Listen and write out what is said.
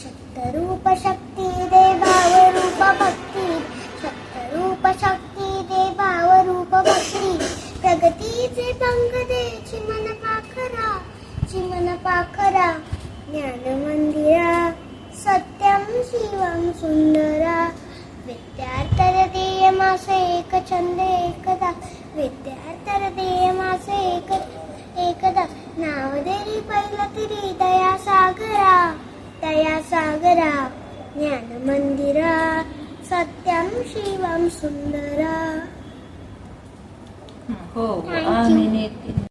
शक्तरूप शक्ती दे भावरूप भक्ती, शक्तरूप शक्ती दे भावरूप भक्ती, प्रगतीचे पंख दे चिमण पाखरा, चिमण पाखरा, ज्ञान मंदिरा सत्यं शिवं सुंदरा, विद्यार्थर देय मासे एक छंद एकदा, विद्यार्थर देय मासे एकदा, नाव देरी पहिला तिरी दया सागरा, दया सागरा, ज्ञान मंदिरा सत्यं शिवं सुंदरा. हो आम्ही